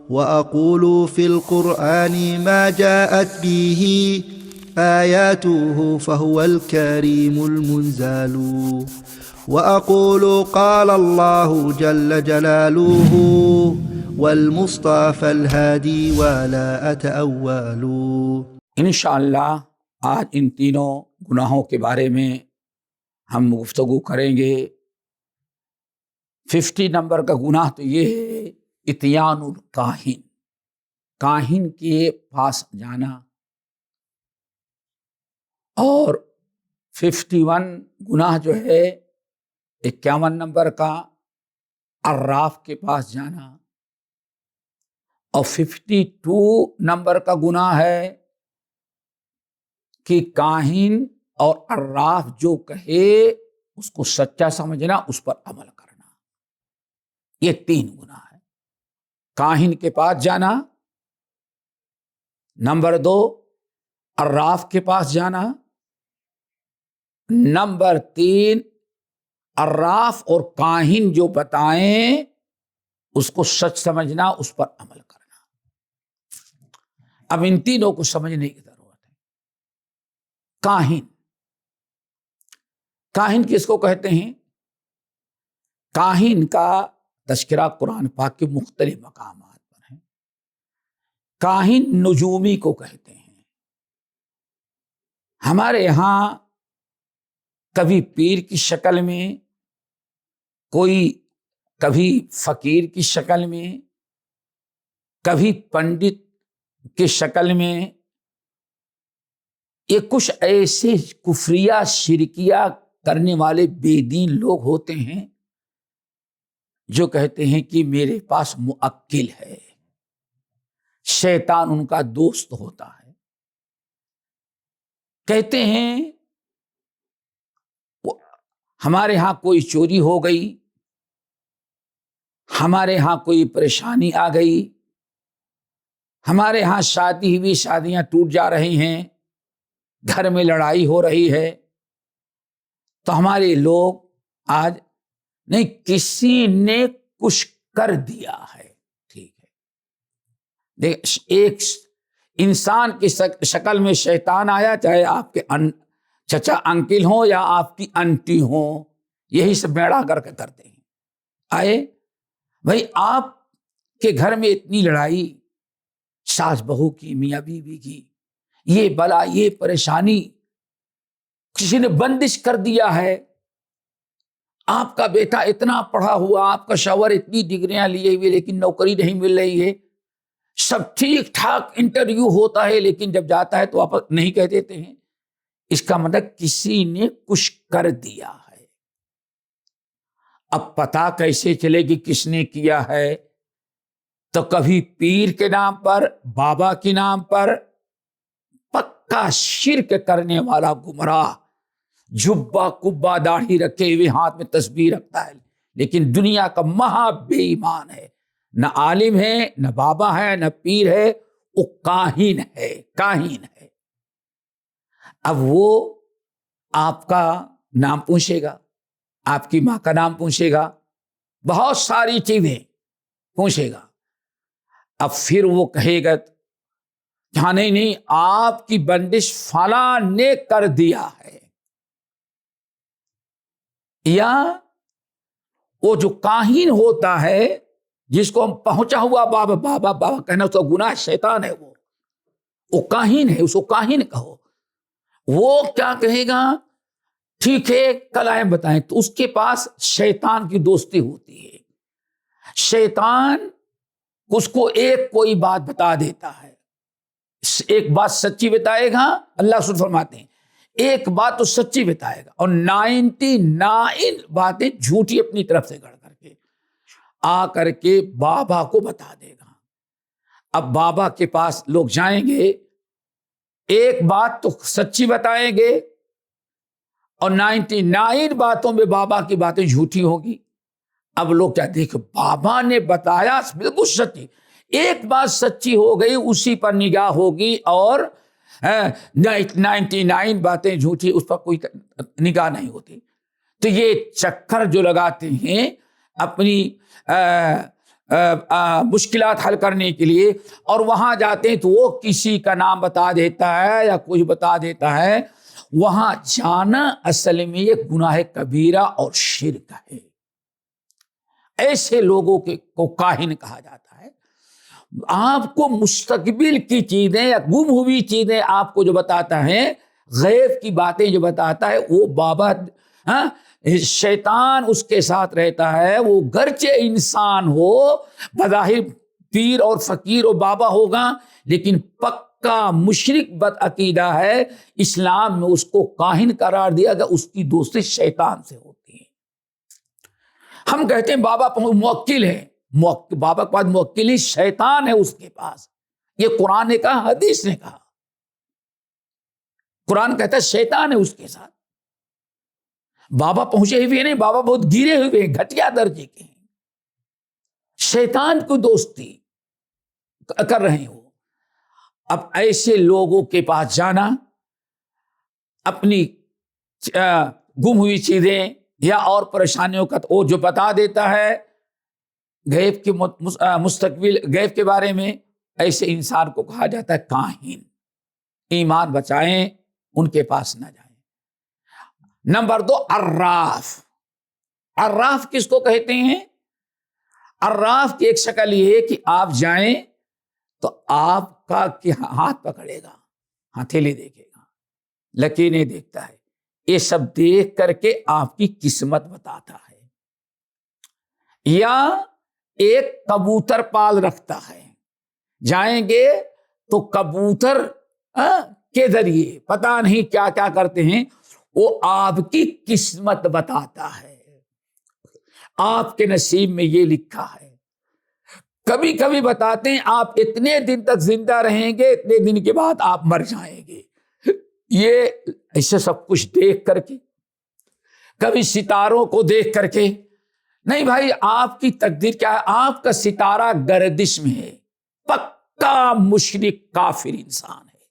وأقول في القرآن ما جاءت به آياته فهو الكريم المنزال وأقول قال الله جل جلاله والمصطفى الهادي ولا أتأول. انشاءاللہ آج ان تینوں گناہوں کے بارے میں ہم گفتگو کریں گے۔ 50 نمبر کا گناہ تو یہ ہے اتیان الکاہن، کاہن کے پاس جانا، اور 51 گناہ جو ہے 51 نمبر کا عراف کے پاس جانا، اور 52 نمبر کا گناہ ہے کہ کاہن اور عراف جو کہے اس کو سچا سمجھنا، اس پر عمل کرنا۔ یہ 3 گناہ ہے۔ کاہن کے پاس جانا، نمبر 2 عراف کے پاس جانا، نمبر 3 عراف اور کاہن جو بتائیں اس کو سچ سمجھنا، اس پر عمل کرنا۔ اب ان تینوں کو سمجھنے کی ضرورت ہے۔ کاہن کس کو کہتے ہیں؟ کاہن کا تذکرہ قرآن پاک کے مختلف مقامات پر ہے۔ کاہن نجومی کو کہتے ہیں۔ ہمارے یہاں کبھی پیر کی شکل میں، کبھی فقیر کی شکل میں، کبھی پنڈت کی شکل میں، یہ کچھ ایسے کفریہ شرکیہ کرنے والے بے دین لوگ ہوتے ہیں جو کہتے ہیں کہ میرے پاس موکل ہے، شیطان ان کا دوست ہوتا ہے۔ کہتے ہیں ہمارے ہاں کوئی چوری ہو گئی، ہمارے ہاں کوئی پریشانی آ گئی، ہمارے ہاں شادی ہوئی، شادیاں ٹوٹ جا رہی ہیں، گھر میں لڑائی ہو رہی ہے، تو ہمارے لوگ آج نہیں، کسی نے کچھ کر دیا ہے۔ ٹھیک ہے، دیکھ، ایک انسان کی شکل میں شیطان آیا، چاہے آپ کے چچا انکل ہوں یا آپ کی انٹی ہوں، یہی سب بیڑا کر کے کرتے ہیں۔ آئے بھائی، آپ کے گھر میں اتنی لڑائی، ساس بہو کی، میاں بیوی کی، یہ بلا، یہ پریشانی، کسی نے بندش کر دیا ہے۔ آپ کا بیٹا اتنا پڑھا ہوا، آپ کا شوہر اتنی ڈگریاں لیے ہوئے، لیکن نوکری نہیں مل رہی ہے، سب ٹھیک ٹھاک انٹرویو ہوتا ہے، لیکن جب جاتا ہے تو آپ نہیں کہہ دیتے ہیں۔ اس کا مطلب کسی نے کچھ کر دیا ہے۔ اب پتا کیسے چلے گی کس نے کیا ہے؟ تو کبھی پیر کے نام پر، بابا کے نام پر، پکا شرک کرنے والا گمراہ، جبہ کبا داڑھی رکھے ہوئے، ہاتھ میں تسبیح رکھتا ہے، لیکن دنیا کا مہا بے ایمان ہے، نہ عالم ہے، نہ بابا ہے، نہ پیر ہے، وہ کاہن ہے، کاہن ہے۔ اب وہ آپ کا نام پوچھے گا، آپ کی ماں کا نام پوچھے گا، بہت ساری چیزیں پوچھے گا۔ اب پھر وہ کہے گا ہاں نہیں، آپ کی بندش فلاں نے کر دیا ہے۔ یا وہ جو کاہن ہوتا ہے، جس کو ہم پہنچا ہوا بابا بابا بابا کہنا، اس کا گناہ، شیطان ہے، وہ کاہن ہے، اس کو کاہن کہو۔ وہ کیا کہے گا؟ ٹھیک ہے، کل آئے بتائیں۔ تو اس کے پاس شیطان کی دوستی ہوتی ہے۔ شیطان اس کو ایک کوئی بات بتا دیتا ہے، ایک بات سچی بتائے گا، اللہ سبحانہ فرماتے ہیں ایک بات تو سچی بتائے گا، اور 99 باتیں جھوٹی اپنی طرف سے گڑھ کر کے آ کر کے بابا کو بتا دے گا۔ اب بابا کے پاس لوگ جائیں گے، ایک بات تو سچی بتائیں گے، اور 99 باتوں میں بابا کی باتیں جھوٹی ہوگی۔ اب لوگ کیا دیکھ، بابا نے بتایا بالکل سچی، ایک بات سچی ہو گئی، اسی پر نگاہ ہوگی، اور 99 باتیں جھوٹی، اس پر کوئی نگاہ نہیں ہوتی۔ تو یہ چکر جو لگاتے ہیں اپنی مشکلات حل کرنے کے لیے، اور وہاں جاتے ہیں تو وہ کسی کا نام بتا دیتا ہے یا کچھ بتا دیتا ہے، وہاں جانا اصل میں یہ گناہ کبیرہ اور شرک ہے۔ ایسے لوگوں کو کاہن کہا جاتا ہے۔ آپ کو مستقبل کی چیزیں یا گم ہوئی چیزیں آپ کو جو بتاتا ہے، غیب کی باتیں جو بتاتا ہے، وہ بابا شیطان اس کے ساتھ رہتا ہے۔ وہ گرچہ انسان ہو، بظاہر پیر اور فقیر اور بابا ہوگا، لیکن پکا مشرک بد عقیدہ ہے۔ اسلام میں اس کو کاہن قرار دیا گیا، اس کی دوستی شیطان سے ہوتی ہے۔ ہم کہتے ہیں بابا موکل ہے، بابا کے پاس موکل نہیں، شیطان ہے اس کے پاس۔ یہ قرآن نے کہا، حدیث نے کہا۔ قرآن کہتا ہے شیطان ہے اس کے ساتھ۔ بابا پہنچے ہوئے نہیں، بابا بہت گرے ہوئے ہیں، گھٹیا درجے کے ہیں، شیطان کو دوستی کر رہے ہو۔ اب ایسے لوگوں کے پاس جانا، اپنی گم ہوئی چیزیں یا اور پریشانیوں کا وہ جو بتا دیتا ہے، غیب کے مستقبل غیب کے بارے میں، ایسے انسان کو کہا جاتا ہے کاہن۔ ایمان بچائیں، ان کے پاس نہ جائیں۔ نمبر 2، عراف۔ عراف کس کو کہتے ہیں؟ عراف کی ایک شکل یہ ہے کہ آپ جائیں تو آپ کا ہاتھ پکڑے گا، ہتھیلی دیکھے گا، لکیریں دیکھتا ہے، یہ سب دیکھ کر کے آپ کی قسمت بتاتا ہے۔ یا ایک کبوتر پال رکھتا ہے، جائیں گے تو کبوتر کے ذریعے پتہ نہیں کیا کیا کرتے ہیں، وہ آپ کی قسمت بتاتا ہے، آپ کے نصیب میں یہ لکھا ہے۔ کبھی کبھی بتاتے ہیں آپ اتنے دن تک زندہ رہیں گے، اتنے دن کے بعد آپ مر جائیں گے۔ یہ ایسے سب کچھ دیکھ کر کے، کبھی ستاروں کو دیکھ کر کے، نہیں بھائی آپ کی تقدیر کیا ہے؟ آپ کا ستارہ گردش میں ہے، پکا مشرک کافر انسان ہے۔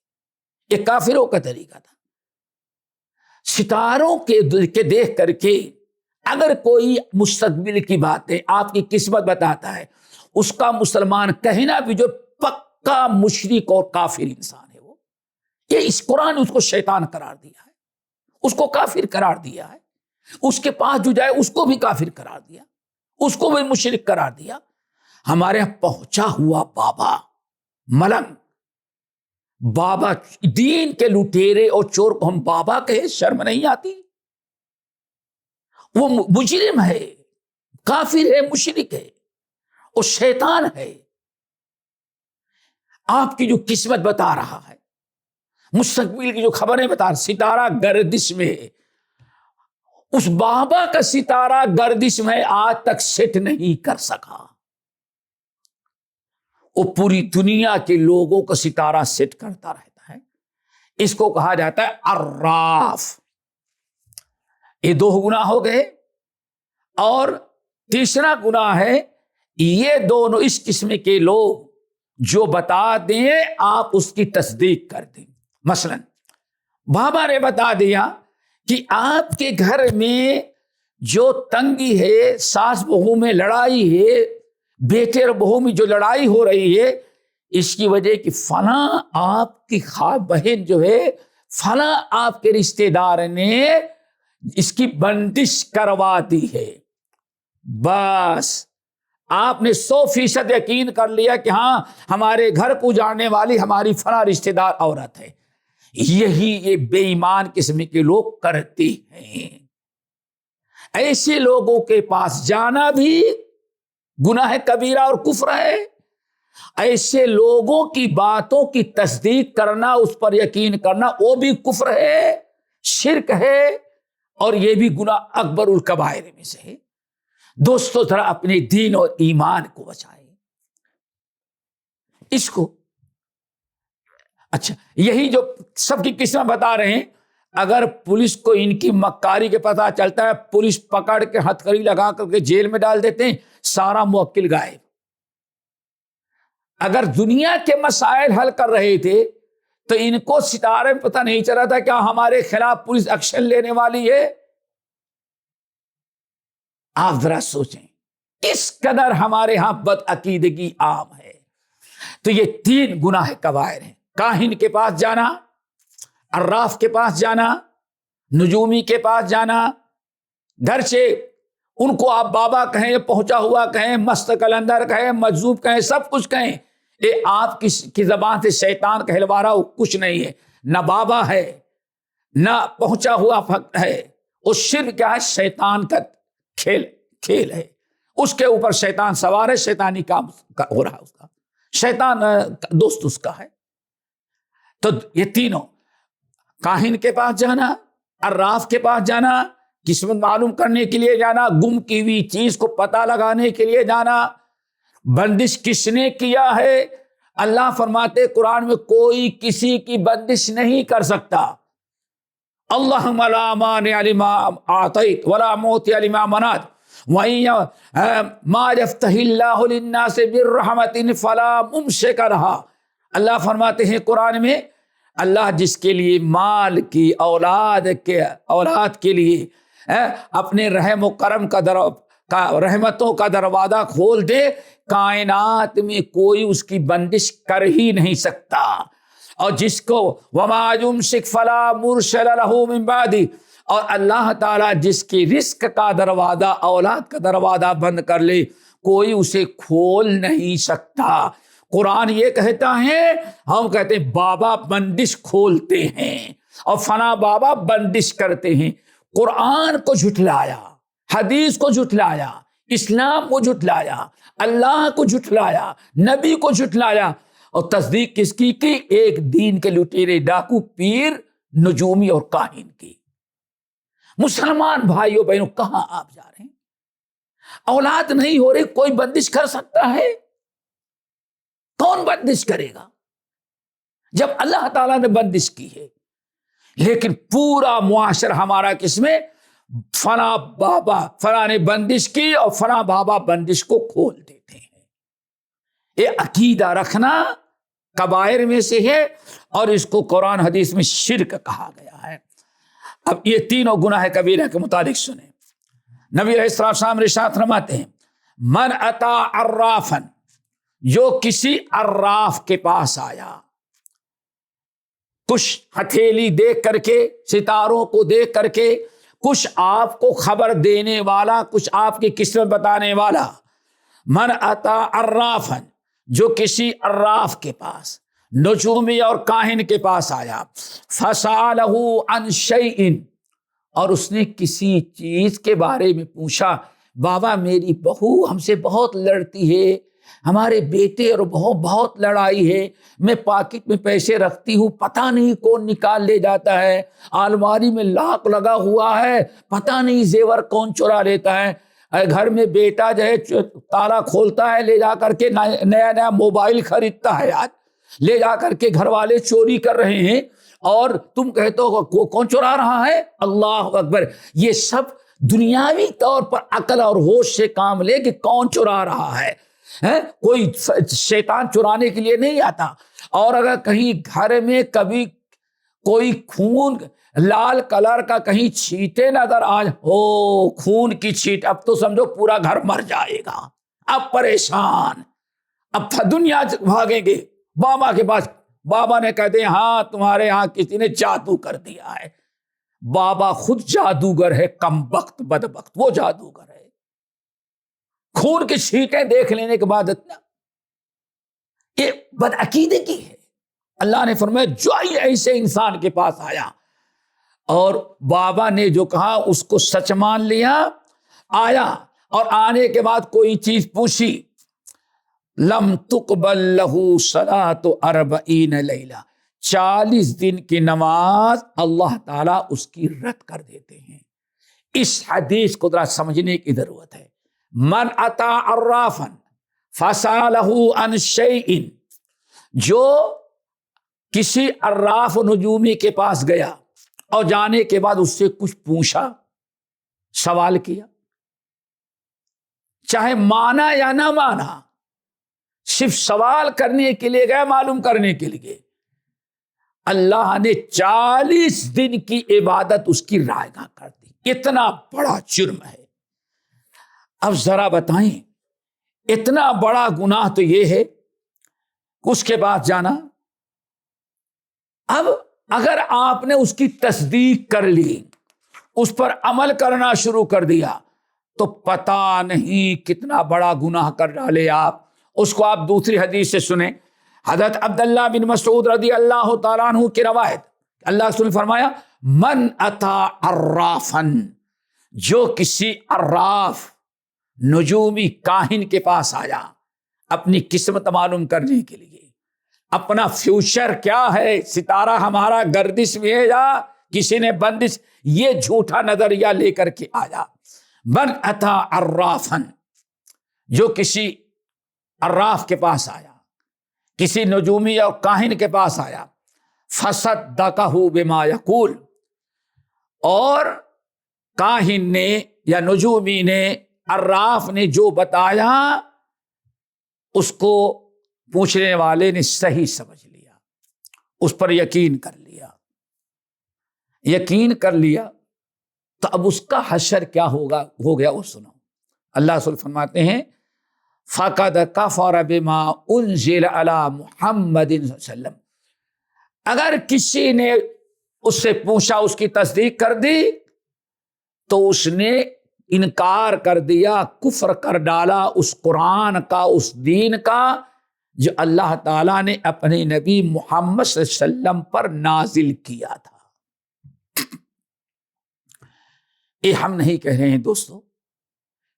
یہ کافروں کا طریقہ تھا۔ ستاروں کے دیکھ کر کے اگر کوئی مستقبل کی باتیں آپ کی قسمت بتاتا ہے، اس کا مسلمان کہنا بھی جو پکا مشرک اور کافر انسان ہے، وہ یہ اس قرآن نے اس کو شیطان قرار دیا ہے، اس کو کافر قرار دیا ہے۔ اس کے پاس جو جائے اس کو بھی کافر قرار دیا، اس کو بھی مشرک قرار دیا۔ ہمارے یہاں پہنچا ہوا بابا ملنگ، بابا دین کے لٹیرے اور چور کو ہم بابا کہے، شرم نہیں آتی؟ وہ مجرم ہے، کافر ہے، مشرک ہے، وہ شیطان ہے۔ آپ کی جو قسمت بتا رہا ہے، مستقبل کی جو خبریں بتا رہا، ستارہ گردش میں ہے، اس بابا کا ستارہ گردش میں آج تک سیٹ نہیں کر سکا۔ وہ پوری دنیا کے لوگوں کا ستارہ سیٹ کرتا رہتا ہے۔ اس کو کہا جاتا ہے عراف۔ یہ 2 گناہ ہو گئے، اور تیسرا گناہ ہے یہ دونوں اس قسم کے لوگ جو بتا دیں آپ اس کی تصدیق کر دیں۔ مثلا بابا نے بتا دیا کہ آپ کے گھر میں جو تنگی ہے، ساس بہو میں لڑائی ہے، بیٹے اور بہو میں جو لڑائی ہو رہی ہے، اس کی وجہ کہ فلاں آپ کی بہن جو ہے، فلاں آپ کے رشتے دار نے اس کی بندش کروا دی ہے۔ بس آپ نے 100% یقین کر لیا کہ ہاں ہمارے گھر کو جانے والی ہماری فلاں رشتے دار عورت ہے۔ یہی یہ بے ایمان قسم کے لوگ کرتے ہیں۔ ایسے لوگوں کے پاس جانا بھی گناہ کبیرہ اور کفر ہے۔ ایسے لوگوں کی باتوں کی تصدیق کرنا، اس پر یقین کرنا، وہ بھی کفر ہے، شرک ہے، اور یہ بھی گناہ اکبر الکبائر میں سے ہے۔ دوستو ذرا اپنے دین اور ایمان کو بچائیں۔ اس کو اچھا یہی جو سب کی قسمت بتا رہے ہیں، اگر پولیس کو ان کی مکاری کے پتہ چلتا ہے، پولیس پکڑ کے ہتھکڑی لگا کر کے جیل میں ڈال دیتے ہیں، سارا موکل غائب۔ اگر دنیا کے مسائل حل کر رہے تھے تو ان کو ستارے میں پتہ نہیں چلا تھا کیا ہمارے خلاف پولیس ایکشن لینے والی ہے؟ آپ ذرا سوچیں اس قدر ہمارے ہاں بدعقیدگی عام ہے۔ تو یہ 3 گناہ کبائر ہیں، کاہن کے پاس جانا، عراف کے پاس جانا، نجومی کے پاس جانا، گرچہ ان کو آپ بابا کہیں، پہنچا ہوا کہیں، مست قلندر کہیں، مجذوب کہیں، سب کچھ کہیں، یہ آپ کی زبان سے شیطان کہلوا رہا، کچھ نہیں ہے، نہ بابا ہے نہ پہنچا ہوا فقط ہے۔ اس شرک کیا ہے؟ شیطان کا کھیل ہے، اس کے اوپر شیطان سوار ہے، شیطانی کام ہو رہا اس کا، شیطان دوست اس کا ہے۔ تو یہ تینوں، کاہن کے پاس جانا، عراف کے پاس جانا، قسمت معلوم کرنے کے لیے جانا، گم کی ہوئی چیز کو پتہ لگانے کے لیے جانا، بندش کس نے کیا ہے؟ اللہ فرماتے قرآن میں کوئی کسی کی بندش نہیں کر سکتا۔ اللہم لا مانع لما اعطیت ولا معطی لما منعت ما یفتح اللہ للناس بالرحمت فلا ممسک لہا۔ اللہ فرماتے ہیں قرآن میں، اللہ جس کے لیے مال کی، اولاد کے لیے اپنے رحم و کرم کا رحمتوں کا دروازہ کھول دے، کائنات میں کوئی اس کی بندش کر ہی نہیں سکتا۔ اور جس کو وما یمسک فلا مرسل لہ من بعدہ، اور اللہ تعالیٰ جس کی رزق کا دروازہ، اولاد کا دروازہ بند کر لے، کوئی اسے کھول نہیں سکتا۔ قرآن یہ کہتا ہے، ہم کہتے ہیں بابا بندش کھولتے ہیں اور فنا بابا بندش کرتے ہیں۔ قرآن کو جھٹلایا، حدیث کو جھٹلایا، اسلام کو جھٹلایا، اللہ کو جھٹلایا، نبی کو جھٹلایا، اور تصدیق کس کی؟ ایک دین کے لٹیرے ڈاکو پیر نجومی اور کاہن کی۔ مسلمان بھائیوں بہنوں، کہاں آپ جا رہے ہیں؟ اولاد نہیں ہو رہی، کوئی بندش کر سکتا ہے؟ کون بندش کرے گا جب اللہ تعالیٰ نے بندش کی ہے؟ لیکن پورا معاشرہ ہمارا کس میں؟ فنا بابا، فنا نے بندش کی اور فنا بابا بندش کو کھول دیتے ہیں۔ یہ عقیدہ رکھنا کبائر میں سے ہے، اور اس کو قرآن حدیث میں شرک کہا گیا ہے۔ اب یہ تینوں گناہ کبیرہ کے متعلق سنیں۔ نبی علیہ السلام ارشاد فرماتے ہیں، من اتا عرافا، جو کسی عراف کے پاس آیا، کچھ ہتھیلی دیکھ کر کے، ستاروں کو دیکھ کر کے، کچھ آپ کو خبر دینے والا، کچھ آپ کی قسمت بتانے والا، من اتا عرافا، جو کسی عراف کے پاس، نجومی اور کاہن کے پاس آیا، فسالہ عن شیء، اور اس نے کسی چیز کے بارے میں پوچھا، بابا میری بہو ہم سے بہت لڑتی ہے، ہمارے بیٹے اور بہو بہت لڑائی ہے، میں پاکٹ میں پیسے رکھتی ہوں، پتہ نہیں کون نکال لے جاتا ہے، الماری میں لاک لگا ہوا ہے، پتہ نہیں زیور کون چرا لیتا ہے، گھر میں بیٹا جو ہے تالا کھولتا ہے، لے جا کر کے نیا موبائل خریدتا ہے، آج لے جا کر کے گھر والے چوری کر رہے ہیں، اور تم کہتے ہو کون چرا رہا ہے؟ اللہ اکبر۔ یہ سب دنیاوی طور پر عقل اور ہوش سے کام لے کہ کون چرا رہا ہے، کوئی شیطان چرانے کے لیے نہیں آتا۔ اور اگر کہیں گھر میں کبھی کوئی خون لال کلر کا کہیں چھینٹے نظر آئے، ہو خون کی چھینٹ، اب تو سمجھو پورا گھر مر جائے گا، اب پریشان، اب دنیا بھاگیں گے بابا کے پاس۔ بابا نے کہتے ہیں ہاں تمہارے ہاں کسی نے جادو کر دیا ہے۔ بابا خود جادوگر ہے، کم بخت بدبخت، وہ جادوگر ہے۔ خون کی چھینٹیں دیکھ لینے کے بعد اتنا، یہ بدعقیدگی ہے۔ اللہ نے فرمایا جو ایسے انسان کے پاس آیا، اور بابا نے جو کہا اس کو سچ مان لیا، آیا اور آنے کے بعد کوئی چیز پوچھی، لم تقبل لہ صلاۃ 40 لیلہ، 40 دن کی نماز اللہ تعالیٰ اس کی رد کر دیتے ہیں۔ اس حدیث کو ذرا سمجھنے کی ضرورت ہے۔ من اتا عرافا فسالہ عن شیء، جو کسی عراف نجومی کے پاس گیا اور جانے کے بعد اس سے کچھ پوچھا، سوال کیا، چاہے مانا یا نہ مانا، صرف سوال کرنے کے لیے گئے، معلوم کرنے کے لیے، اللہ نے 40 دن کی عبادت اس کی رائگاں کر دی۔ اتنا بڑا جرم ہے۔ اب ذرا بتائیں اتنا بڑا گناہ تو یہ ہے اس کے بعد جانا. اب اگر آپ نے اس کی تصدیق کر لی, اس پر عمل کرنا شروع کر دیا, تو پتہ نہیں کتنا بڑا گناہ کر ڈالے آپ. اس کو آپ دوسری حدیث سے سنیں. حضرت عبداللہ بن مسعود رضی اللہ تعالیٰ عنہ کی روایت, اللہ رسول نے فرمایا من اتا عرافن, جو کسی عراف نجومی کاہن کے پاس آیا اپنی قسمت معلوم کرنے کے لیے, اپنا فیوچر کیا ہے, ستارہ ہمارا گردش میں ہے یا کسی نے بندش, یہ جھوٹا نظریہ لے کر کے آیا. من اتا عرافن, جو کسی عراف کے پاس آیا, کسی نجومی اور کاہن کے پاس آیا, فصدقہ بما یقول, اور کاہن نے یا نجومی نے, عراف نے جو بتایا اس کو پوچھنے والے نے صحیح سمجھ لیا, اس پر یقین کر لیا. یقین کر لیا تو اب اس کا حشر کیا ہو گیا وہ سنو. اللہ رسول فرماتے ہیں فقد کفر بما انزل علی محمد صلی اللہ علیہ وسلم. اگر کسی نے اس سے پوچھا, اس کی تصدیق کر دی, تو اس نے انکار کر دیا, کفر کر ڈالا اس قرآن کا, اس دین کا جو اللہ تعالیٰ نے اپنے نبی محمد صلی اللہ علیہ وسلم پر نازل کیا تھا. یہ ہم نہیں کہہ رہے ہیں دوستو,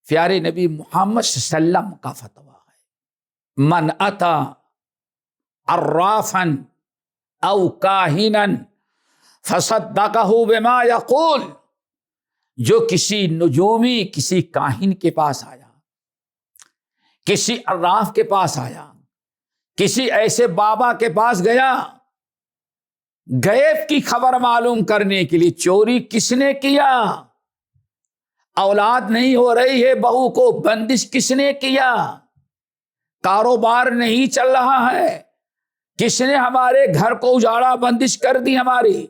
پیارے نبی محمد صلی اللہ علیہ وسلم کا فتویٰ ہے. من اتا عرافا او کاہنا فصدقہ بما یقول, جو کسی نجومی, کسی کاہن کے پاس آیا, کسی عراف کے پاس آیا, کسی ایسے بابا کے پاس گیا غیب کی خبر معلوم کرنے کے لیے. چوری کس نے کیا؟ اولاد نہیں ہو رہی ہے بہو کو, بندش کس نے کیا؟ کاروبار نہیں چل رہا ہے, کس نے ہمارے گھر کو اجاڑا, بندش کر دی ہماری.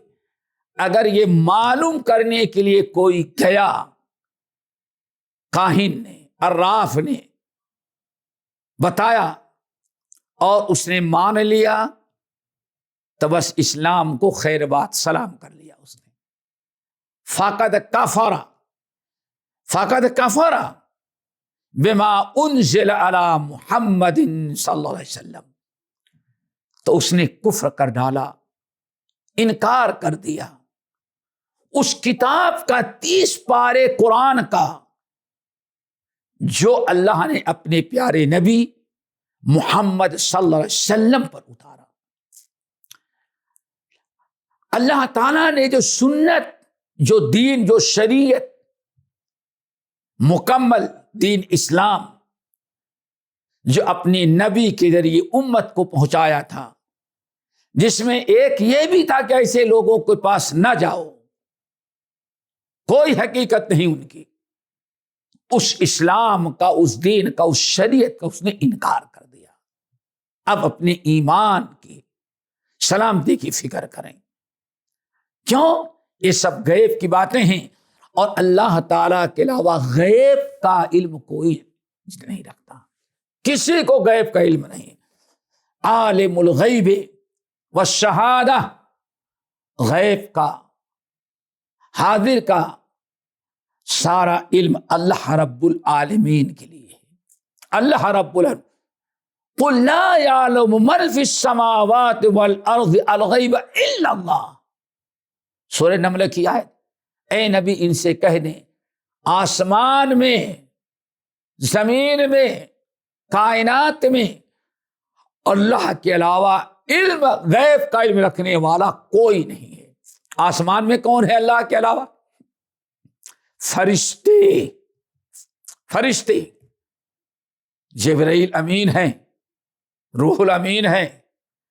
اگر یہ معلوم کرنے کے لیے کوئی گیا, کاہن نے, عراف نے بتایا اور اس نے مان لیا, تو بس اسلام کو خیر بات سلام کر لیا اس نے. فقد کفر بما انزل علی محمد صلی اللہ علیہ وسلم, تو اس نے کفر کر ڈالا, انکار کر دیا اس کتاب کا 30 پارے قرآن کا جو اللہ نے اپنے پیارے نبی محمد صلی اللہ علیہ وسلم پر اتارا. اللہ تعالیٰ نے جو سنت, جو دین, جو شریعت, مکمل دین اسلام جو اپنے نبی کے ذریعے امت کو پہنچایا تھا, جس میں ایک یہ بھی تھا کہ ایسے لوگوں کے پاس نہ جاؤ, کوئی حقیقت نہیں ان کی, اس اسلام کا, اس دین کا, اس شریعت کا اس نے انکار کر دیا. اب اپنے ایمان کی سلامتی کی فکر کریں. کیوں؟ یہ سب غیب کی باتیں ہیں, اور اللہ تعالیٰ کے علاوہ غیب کا علم کوئی نہیں رکھتا, کسی کو غیب کا علم نہیں. عالم الغیب والشہادہ, غیب کا, حاضر کا سارا علم اللہ رب العالمین کے لیے ہے. اللہ رب العالمین قل لا يعلم من في السماوات والارض الغیب الا اللہ, سورہ نمل کی آیت. اے نبی ان سے کہہ دیں, آسمان میں, زمین میں, کائنات میں اللہ کے علاوہ علم, غیب کا علم رکھنے والا کوئی نہیں ہے. آسمان میں کون ہے اللہ کے علاوہ؟ فرشتے جبرائیل امین ہیں, روح الامین ہیں,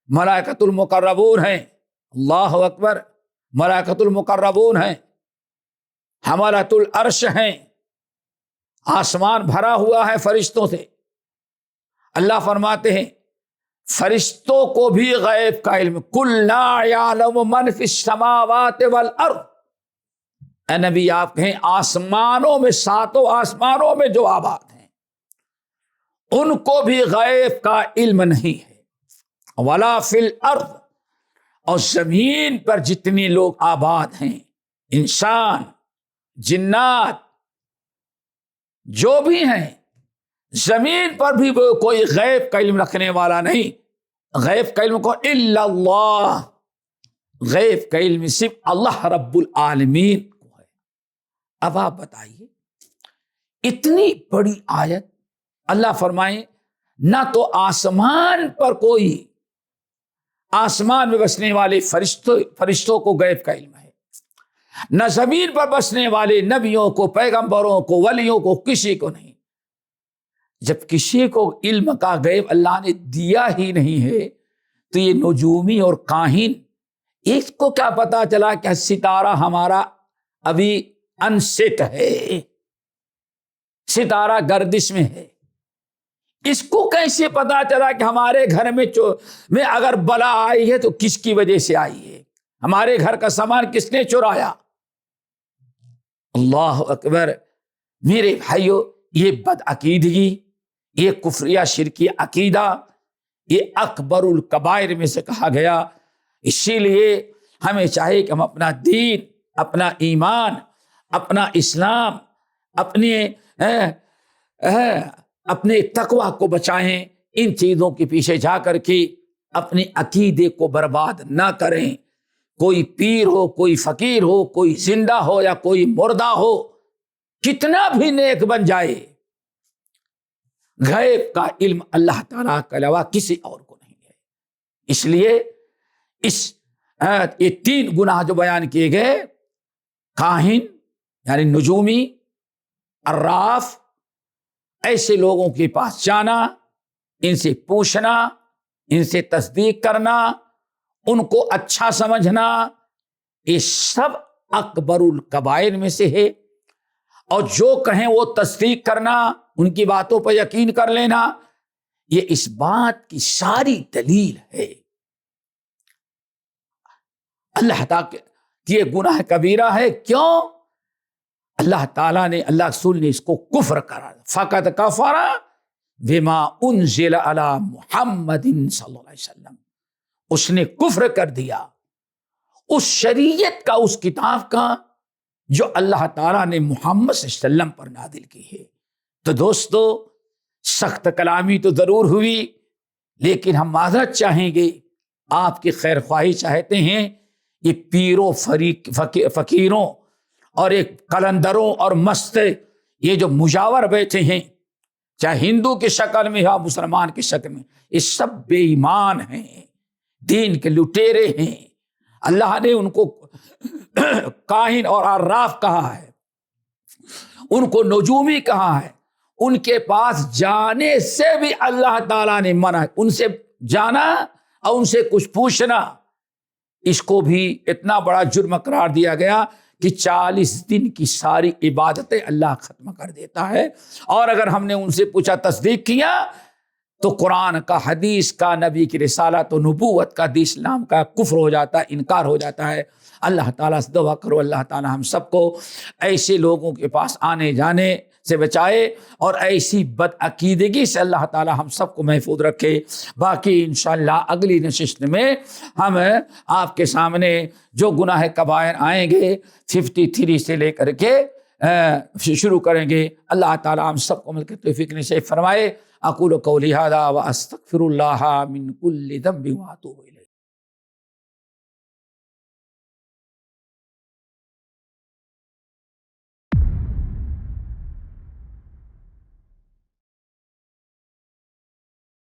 ملائکۃ المقربون ہیں, اللہ اکبر, ملائکۃ المقربون ہیں, حملۃ العرش ہیں. آسمان بھرا ہوا ہے فرشتوں سے. اللہ فرماتے ہیں فرشتوں کو بھی غیب کا علم. قل لا يعلم من في السماوات والارض, اے نبی آپ کہیں آسمانوں میں, 7 آسمانوں میں جو آباد ہیں ان کو بھی غیب کا علم نہیں ہے۔ ولا فی الارض، اور زمین پر جتنے لوگ آباد ہیں، انسان، جنات، جو بھی ہیں، زمین پر بھی وہ کوئی غیب کا علم رکھنے والا نہیں۔ غیب کا علم کو الا اللہ، غیب کا علم صرف اللہ رب العالمین کو ہے۔ اب آپ بتائیے، اتنی بڑی آیت، اللہ فرمائے نہ تو آسمان پر کوئی، آسمان میں بسنے والے فرشتوں کو غیب کا علم ہے، نہ زمین پر بسنے والے نبیوں کو، پیغمبروں کو، ولیوں کو، کسی کو نہیں۔ جب کسی کو علم کا غیب اللہ نے دیا ہی نہیں ہے تو یہ نجومی اور کاہن، اس کو کیا پتا چلا کہ ستارہ ہمارا ابھی انسٹ ہے، ستارہ گردش میں ہے؟ اس کو کیسے پتا چلا کہ ہمارے گھر میں اگر بلا آئی ہے تو کس کی وجہ سے آئی ہے؟ ہمارے گھر کا سامان کس نے چرایا؟ اللہ اکبر۔ میرے بھائیو، یہ بدعقیدگی، یہ کفریہ شرکی عقیدہ، یہ اکبر الکبائر میں سے کہا گیا۔ اسی لیے ہمیں چاہیے کہ ہم اپنا دین، اپنا ایمان، اپنا اسلام، اپنے تقوی کو بچائیں، ان چیزوں کے پیچھے جا کر کے اپنے عقیدے کو برباد نہ کریں۔ کوئی پیر ہو، کوئی فقیر ہو، کوئی زندہ ہو یا کوئی مردہ ہو، کتنا بھی نیک بن جائے، غیب کا علم اللہ تعالیٰ کے علاوہ کسی اور کو نہیں ہے۔ اس لیے یہ 3 گناہ جو بیان کیے گئے، کاہن یعنی نجومی، عراف، ایسے لوگوں کے پاس جانا، ان سے پوچھنا، ان سے تصدیق کرنا، ان کو اچھا سمجھنا، یہ سب اکبر الکبائر میں سے ہے۔ اور جو کہیں وہ تصدیق کرنا، ان کی باتوں پر یقین کر لینا، یہ اس بات کی ساری دلیل ہے۔ اللہ تعالیٰ کی یہ گناہ کبیرہ ہے۔ کیوں؟ اللہ تعالیٰ نے، اللہ رسول نے اس کو کفر کرا۔ فقط کفر بما انزل علی محمد صلی اللہ علیہ وسلم، اس نے کفر کر دیا اس شریعت کا، اس کتاب کا جو اللہ تعالیٰ نے محمد صلی اللہ علیہ وسلم پر نازل کی ہے۔ تو دوستو، سخت کلامی تو ضرور ہوئی، لیکن ہم معذرت چاہیں گے، آپ کی خیر خواہی چاہتے ہیں۔ یہ پیروں، فقیروں اور ایک قلندروں اور مست، یہ جو مجاور بیٹھے ہیں، چاہے ہندو کی شکل میں یا مسلمان کی شکل میں، یہ سب بے ایمان ہیں، دین کے لٹیرے ہیں۔ اللہ نے ان کو کاہن اور عراف کہا ہے، ان کو نجومی کہا ہے۔ ان کے پاس جانے سے بھی اللہ تعالیٰ نے منع ہے، ان سے جانا اور ان سے کچھ پوچھنا، اس کو بھی اتنا بڑا جرم قرار دیا گیا کہ 40 دن کی ساری عبادتیں اللہ ختم کر دیتا ہے۔ اور اگر ہم نے ان سے پوچھا، تصدیق کیا، تو قرآن کا، حدیث کا، نبی کی رسالت و نبوت کا، دین اسلام کا کفر ہو جاتا ہے، انکار ہو جاتا ہے۔ اللہ تعالیٰ سے دعا کرو، اللہ تعالیٰ ہم سب کو ایسے لوگوں کے پاس آنے جانے سے بچائے اور ایسی بدعقیدگی سے اللہ تعالیٰ ہم سب کو محفوظ رکھے۔ باقی انشاءاللہ اگلی نشست میں ہم آپ کے سامنے جو گناہ کبائر آئیں گے 53 سے لے کر کے شروع کریں گے۔ اللہ تعالیٰ ہم سب کو مل کے توفیق نصیب فرمائے۔ اقول قولی ھذا واستغفر اللہ من کل ذنب واتوب الیہ۔